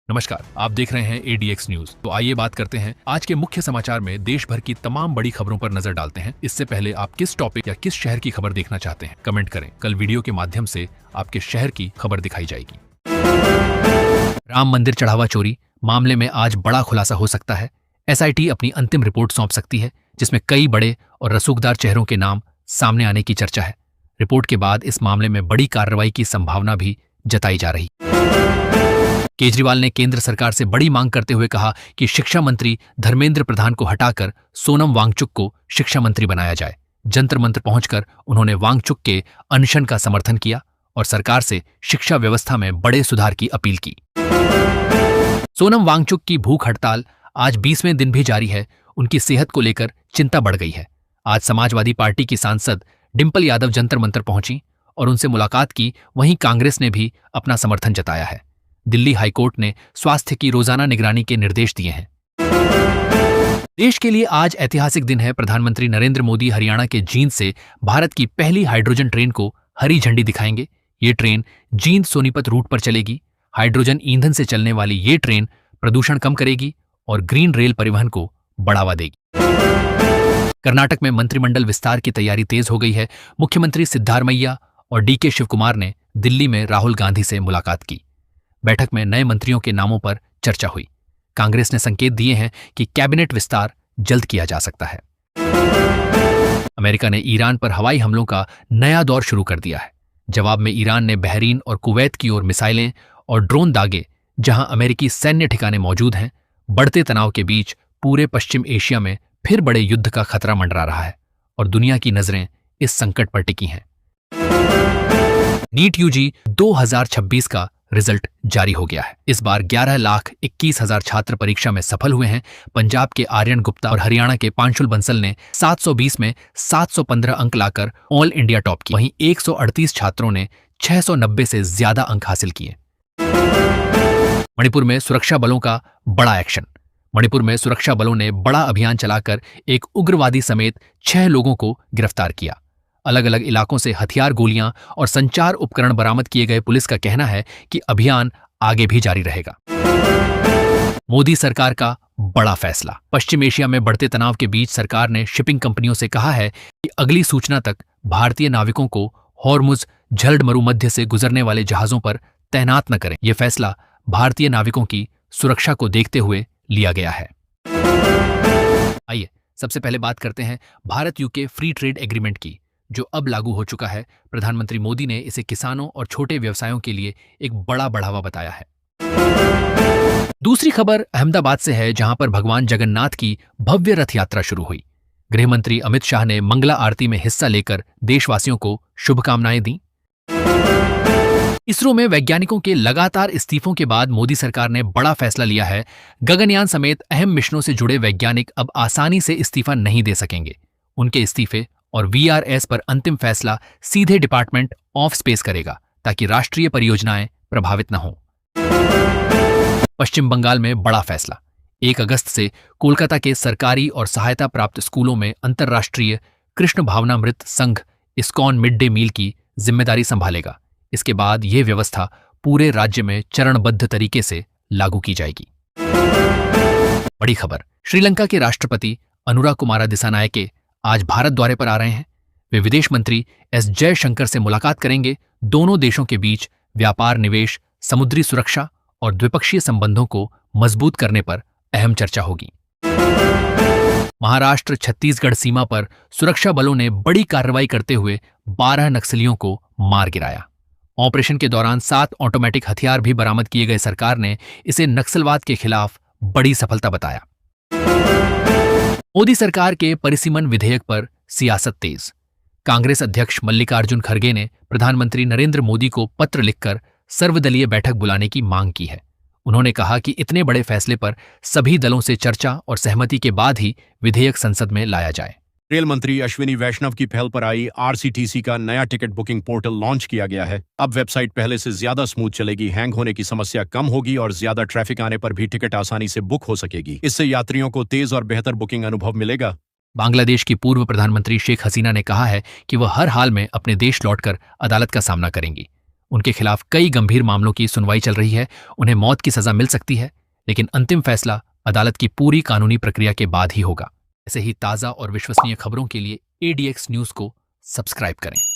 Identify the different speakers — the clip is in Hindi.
Speaker 1: नमस्कार, आप देख रहे हैं ADX न्यूज। तो आइए बात करते हैं आज के मुख्य समाचार में देश भर की तमाम बड़ी खबरों पर नजर डालते हैं। इससे पहले आप किस टॉपिक या किस शहर की खबर देखना चाहते हैं कमेंट करें। कल वीडियो के माध्यम से आपके शहर की खबर दिखाई जाएगी। राम मंदिर चढ़ावा चोरी मामले में आज बड़ा खुलासा हो सकता है। SIT अपनी अंतिम रिपोर्ट सौंप सकती है, जिसमें कई बड़े और रसूखदार चेहरों के नाम सामने आने की चर्चा है। रिपोर्ट के बाद इस मामले में बड़ी कार्रवाई की संभावना भी जताई जा रही। केजरीवाल ने केंद्र सरकार से बड़ी मांग करते हुए कहा कि शिक्षा मंत्री धर्मेंद्र प्रधान को हटाकर सोनम वांगचुक को शिक्षा मंत्री बनाया जाए। जंतर मंतर पहुंचकर उन्होंने वांगचुक के अनशन का समर्थन किया और सरकार से शिक्षा व्यवस्था में बड़े सुधार की अपील की। सोनम वांगचुक की भूख हड़ताल आज 20वें दिन भी जारी है। उनकी सेहत को लेकर चिंता बढ़ गई है। आज समाजवादी पार्टी की सांसद डिंपल यादव जंतर मंतर पहुंची और उनसे मुलाकात की। वहीं कांग्रेस ने भी अपना समर्थन जताया है। दिल्ली हाईकोर्ट ने स्वास्थ्य की रोजाना निगरानी के निर्देश दिए हैं। देश के लिए आज ऐतिहासिक दिन है। प्रधानमंत्री नरेंद्र मोदी हरियाणा के जींद से भारत की पहली हाइड्रोजन ट्रेन को हरी झंडी दिखाएंगे। ये ट्रेन जींद सोनीपत रूट पर चलेगी। हाइड्रोजन ईंधन से चलने वाली ये ट्रेन प्रदूषण कम करेगी और ग्रीन रेल परिवहन को बढ़ावा देगी। कर्नाटक में मंत्रिमंडल विस्तार की तैयारी तेज हो गई है। मुख्यमंत्री सिद्धारमैया और DK शिवकुमार ने दिल्ली में राहुल गांधी से मुलाकात की। बैठक में नए मंत्रियों के नामों पर चर्चा हुई। कांग्रेस ने संकेत दिए हैं कि कैबिनेट विस्तार जल्द किया जा सकता है। अमेरिका ने ईरान पर हवाई हमलों का नया दौर शुरू कर दिया है। जवाब में ईरान ने बहरीन और कुवैत की ओर मिसाइलें और ड्रोन दागे, जहां अमेरिकी सैन्य ठिकाने मौजूद हैं। बढ़ते तनाव के बीच पूरे पश्चिम एशिया में फिर बड़े युद्ध का खतरा मंडरा रहा है और दुनिया की नजरें इस संकट पर टिकी हैं। नीट UG 2026 का रिजल्ट जारी हो गया है। इस बार 11,21,000 छात्र परीक्षा में सफल हुए हैं। पंजाब के आर्यन गुप्ता और हरियाणा के पांशुल बंसल ने 720 में 715 अंक लाकर ऑल इंडिया टॉप किया। वहीं 138 छात्रों ने 690 से ज्यादा अंक हासिल किए। मणिपुर में सुरक्षा बलों का बड़ा एक्शन। मणिपुर में सुरक्षा बलों ने बड़ा अभियान चलाकर एक उग्रवादी समेत 6 लोगों को गिरफ्तार किया। अलग अलग इलाकों से हथियार, गोलियां और संचार उपकरण बरामद किए गए। पुलिस का कहना है कि अभियान आगे भी जारी रहेगा। मोदी सरकार का बड़ा फैसला। पश्चिम एशिया में बढ़ते तनाव के बीच सरकार ने शिपिंग कंपनियों से कहा है कि अगली सूचना तक भारतीय नाविकों को हॉर्मुज झल्ड मरुमध्य से गुजरने वाले जहाजों पर तैनात न करें। यह फैसला भारतीय नाविकों की सुरक्षा को देखते हुए लिया गया है। आइए सबसे पहले बात करते हैं Bharat UK free trade agreement की, जो अब लागू हो चुका है। प्रधानमंत्री मोदी ने इसे किसानों और छोटे व्यवसायों के लिए एक बड़ा बढ़ावा बताया है। दूसरी खबर अहमदाबाद से है, जहां पर भगवान जगन्नाथ की भव्य रथ यात्रा शुरू हुई। गृह मंत्री अमित शाह ने मंगला आरती में हिस्सा लेकर देशवासियों को शुभकामनाएं दी। इसरो में वैज्ञानिकों के लगातार इस्तीफों के बाद मोदी सरकार ने बड़ा फैसला लिया है। गगनयान समेत अहम मिशनों से जुड़े वैज्ञानिक अब आसानी से इस्तीफा नहीं दे सकेंगे। उनके इस्तीफे और VRS पर अंतिम फैसला सीधे डिपार्टमेंट ऑफ स्पेस करेगा, ताकि राष्ट्रीय परियोजनाएं प्रभावित न हों। पश्चिम बंगाल में बड़ा फैसला। 1 अगस्त से कोलकाता के सरकारी और सहायता प्राप्त स्कूलों में अंतर्राष्ट्रीय कृष्ण भावनामृत संघ इस्कॉन मिड डे मील की जिम्मेदारी संभालेगा। इसके बाद यह व्यवस्था पूरे राज्य में चरणबद्ध तरीके से लागू की जाएगी। बड़ी खबर। श्रीलंका के राष्ट्रपति अनुरा कुमारा दिसानायके आज भारत दौरे पर आ रहे हैं। वे विदेश मंत्री S जयशंकर से मुलाकात करेंगे। दोनों देशों के बीच व्यापार, निवेश, समुद्री सुरक्षा और द्विपक्षीय संबंधों को मजबूत करने पर अहम चर्चा होगी। महाराष्ट्र छत्तीसगढ़ सीमा पर सुरक्षा बलों ने बड़ी कार्रवाई करते हुए 12 नक्सलियों को मार गिराया। ऑपरेशन के दौरान 7 ऑटोमेटिक हथियार भी बरामद किए गए। सरकार ने इसे नक्सलवाद के खिलाफ बड़ी सफलता बताया। मोदी सरकार के परिसीमन विधेयक पर सियासत तेज। कांग्रेस अध्यक्ष मल्लिकार्जुन खड़गे ने प्रधानमंत्री नरेंद्र मोदी को पत्र लिखकर सर्वदलीय बैठक बुलाने की मांग की है। उन्होंने कहा कि इतने बड़े फैसले पर सभी दलों से चर्चा और सहमति के बाद ही विधेयक संसद में लाया जाए।
Speaker 2: रेल मंत्री अश्विनी वैष्णव की पहल पर आई RCTC का नया टिकट बुकिंग पोर्टल लॉन्च किया गया है। अब वेबसाइट पहले से ज्यादा स्मूथ चलेगी, हैंग होने की समस्या कम होगी और ज्यादा ट्रैफिक आने पर भी टिकट आसानी से बुक हो सकेगी। इससे यात्रियों को तेज और बेहतर बुकिंग अनुभव मिलेगा।
Speaker 1: बांग्लादेश की पूर्व प्रधानमंत्री शेख हसीना ने कहा है कि वह हर हाल में अपने देश लौटकर अदालत का सामना करेंगी। उनके खिलाफ कई गंभीर मामलों की सुनवाई चल रही है, उन्हें मौत की सजा मिल सकती है, लेकिन अंतिम फैसला अदालत की पूरी कानूनी प्रक्रिया के बाद ही होगा। ऐसे ही ताज़ा और विश्वसनीय खबरों के लिए ADX न्यूज़ को सब्सक्राइब करें।